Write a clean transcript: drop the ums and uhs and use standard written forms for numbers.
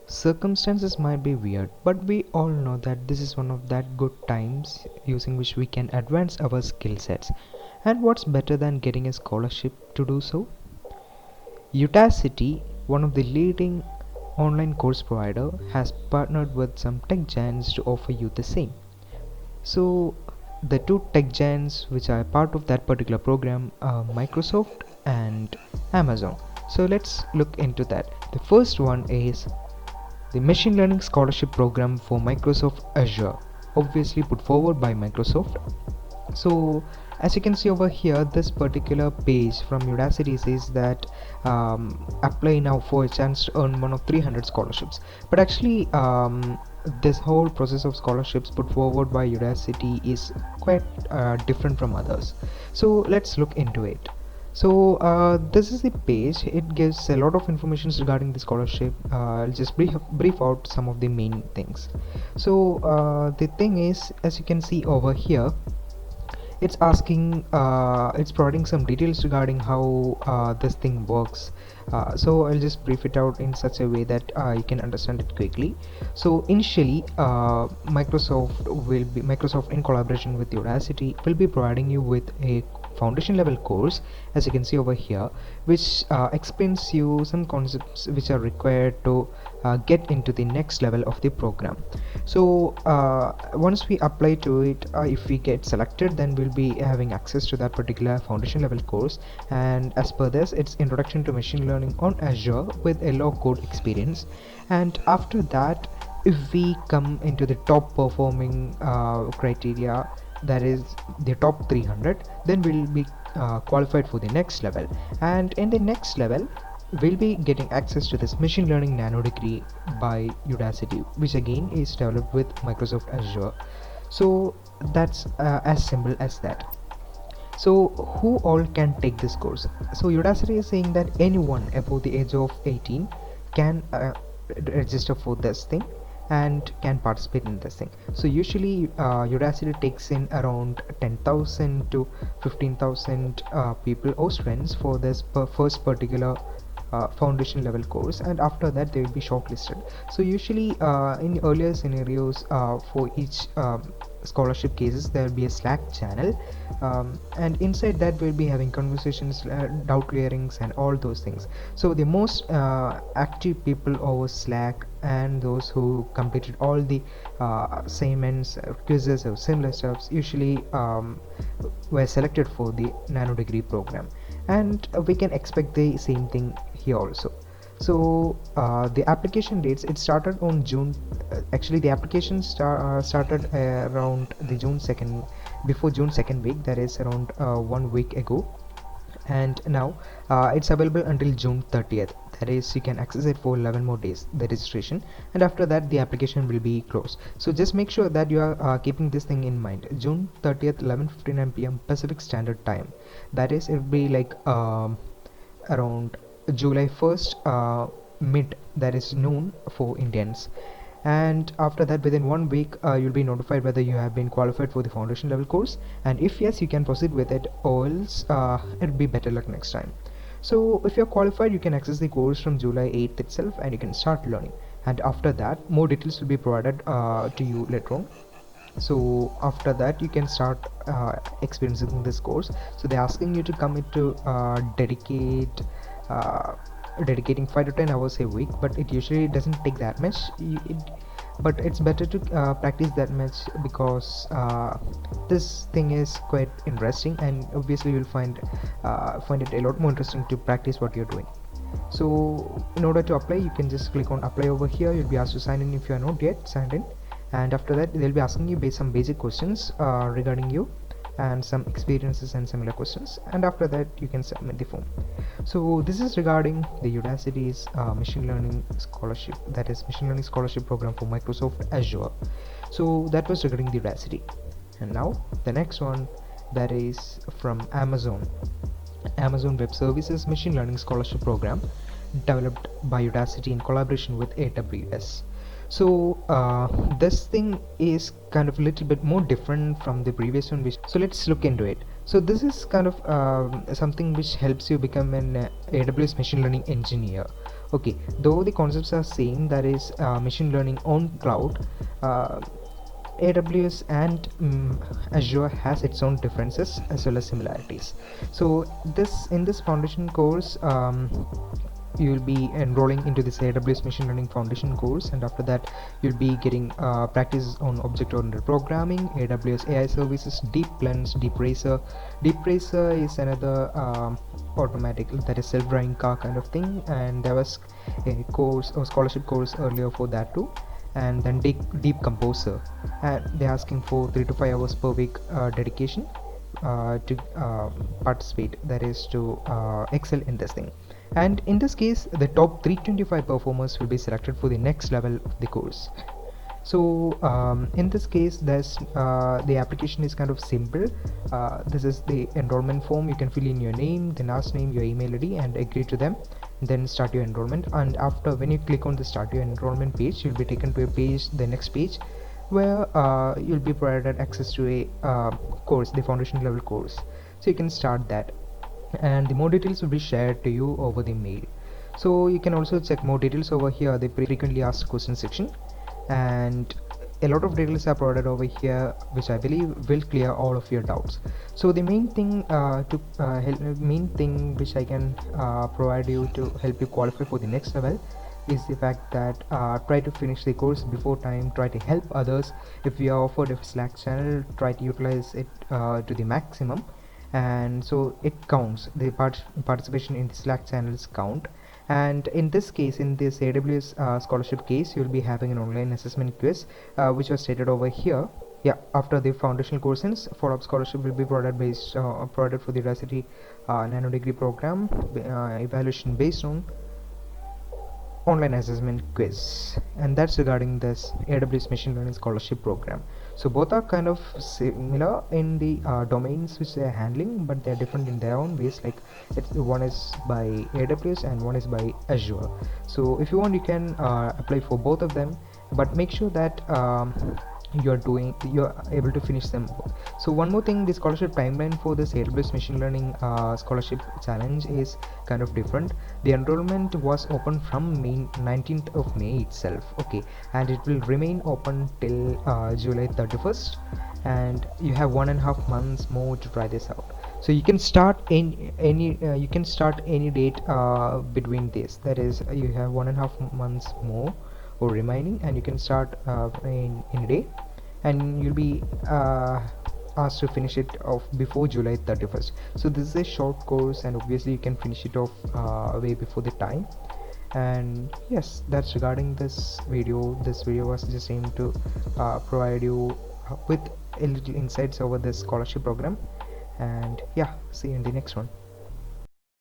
Circumstances might be weird, but we all know that this is one of that good times using which we can advance our skill sets. And what's better than getting a scholarship to do so? Udacity, one of the leading online course provider, has partnered with some tech giants to offer you the same. So the two tech giants which are part of that particular program are Microsoft and Amazon. So let's look into that. The first one is the Machine Learning Scholarship Program for Microsoft Azure, obviously put forward by Microsoft. So as you can see over here, this particular page from Udacity says that apply now for a chance to earn one of 300 scholarships. But actually this whole process of scholarships put forward by Udacity is quite different from others. So let's look into it. So this is the page. It gives a lot of information regarding the scholarship. I'll just brief out some of the main things. So the thing is, as you can see over here, it's asking it's providing some details regarding how this thing works. So I'll just brief it out in such a way that you can understand it quickly. So initially Microsoft in collaboration with Udacity will be providing you with a foundation level course, as you can see over here, which explains you some concepts which are required to get into the next level of the program. So once we apply to it, if we get selected, then we'll be having access to that particular foundation level course. And as per this, it's introduction to machine learning on Azure with a low code experience. And after that, if we come into the top performing criteria, that is the top 300, then we'll be qualified for the next level. And in the next level, we'll be getting access to this machine learning nano degree by Udacity, which again is developed with Microsoft Azure. So that's as simple as that. So who all can take this course? So Udacity is saying that anyone above the age of 18 can register for this thing and can participate in this thing. So usually Udacity takes in around 10,000 to 15,000 people or students for this first particular foundation level course, and after that they will be shortlisted. So usually in earlier scenarios, for each scholarship cases, there will be a Slack channel, and inside that we'll be having conversations, doubt clearings and all those things. So the most active people over Slack and those who completed all the assignments, quizzes or similar stuffs usually were selected for the nano degree program, and we can expect the same thing here also. So the application dates, it started on June, actually the application started around the June 2nd, before June 2nd week, that is around 1 week ago. And now it's available until June 30th, that is you can access it for 11 more days, the registration, and after that the application will be closed. So just make sure that you are keeping this thing in mind. June 30th, 11:59 p.m. Pacific Standard Time, that is it will be like around July 1st mid, that is noon for Indians. And after that, within 1 week, you'll be notified whether you have been qualified for the foundation level course, and if yes, you can proceed with it, or else it'll be better luck next time. So if you're qualified, you can access the course from July 8th itself, and you can start learning. And after that, more details will be provided to you later on. So after that, you can start experiencing this course. So they're asking you to commit to dedicating 5 to 10 hours a week, but it usually doesn't take that much. But it's better to practice that much, because this thing is quite interesting, and obviously you'll find it a lot more interesting to practice what you're doing. So in order to apply, you can just click on apply over here. You'll be asked to sign in if you are not yet signed in, and after that they'll be asking you some basic questions regarding you and some experiences and similar questions, and after that you can submit the form. So this is regarding the Udacity's machine learning scholarship, that is machine learning scholarship program for Microsoft Azure. So that was regarding the Udacity. And now the next one, that is from Amazon Web Services machine learning scholarship program, developed by Udacity in collaboration with AWS. So this thing is kind of a little bit more different from the previous one, so let's look into it. So this is kind of something which helps you become an AWS machine learning engineer, Okay, though the concepts are same, that is machine learning on cloud, AWS and Azure has its own differences as well as similarities. So this in this foundation course, you will be enrolling into this AWS machine learning foundation course, and after that you'll be getting practice on object-oriented programming, AWS AI services, deep blends, deep racer. Deep racer is another automatic, that is self-driving car kind of thing, and there was a course or scholarship course earlier for that too. And then deep composer, and they're asking for 3 to 5 hours per week dedication to participate, that is to excel in this thing. And in this case, the top 325 performers will be selected for the next level of the course. So in this case, there's the application is kind of simple. This is the enrollment form. You can fill in your name, the last name, your email ID, and agree to them, then start your enrollment. And after, when you click on the start your enrollment page, you'll be taken to a page, the next page, where you'll be provided access to a course, the foundation level course. So you can start that, and the more details will be shared to you over the mail. So you can also check more details over here, the frequently asked question section, and a lot of details are provided over here, which I believe will clear all of your doubts. So the main thing which I can provide you to help you qualify for the next level is the fact that try to finish the course before time, try to help others. If you are offered a Slack channel, try to utilize it to the maximum, and so it counts, the participation in the Slack channels count. And in this case, in this AWS scholarship case, you'll be having an online assessment quiz, which was stated over here. Yeah, after the foundational course ends, follow-up scholarship will be provided for the Udacity nano degree program, evaluation based on online assessment quiz. And that's regarding this AWS machine learning scholarship program. So both are kind of similar in the domains which they are handling, but they're different in their own ways. Like one is by AWS and one is by Azure. So if you want, you can apply for both of them, but make sure that you're able to finish them both. So one more thing, the scholarship timeline for this AWS machine learning scholarship challenge is kind of different. The enrollment was open from 19th of May itself, okay, and it will remain open till July 31st, and you have 1.5 months more to try this out. So you can start in any date between this, that is you have 1.5 months more or remaining, and you can start in a day, and you'll be asked to finish it off before July 31st. So this is a short course, and obviously you can finish it off way before the time. And yes, that's regarding this video. This video was just aimed to provide you with a little insights over this scholarship program. And yeah, see you in the next one.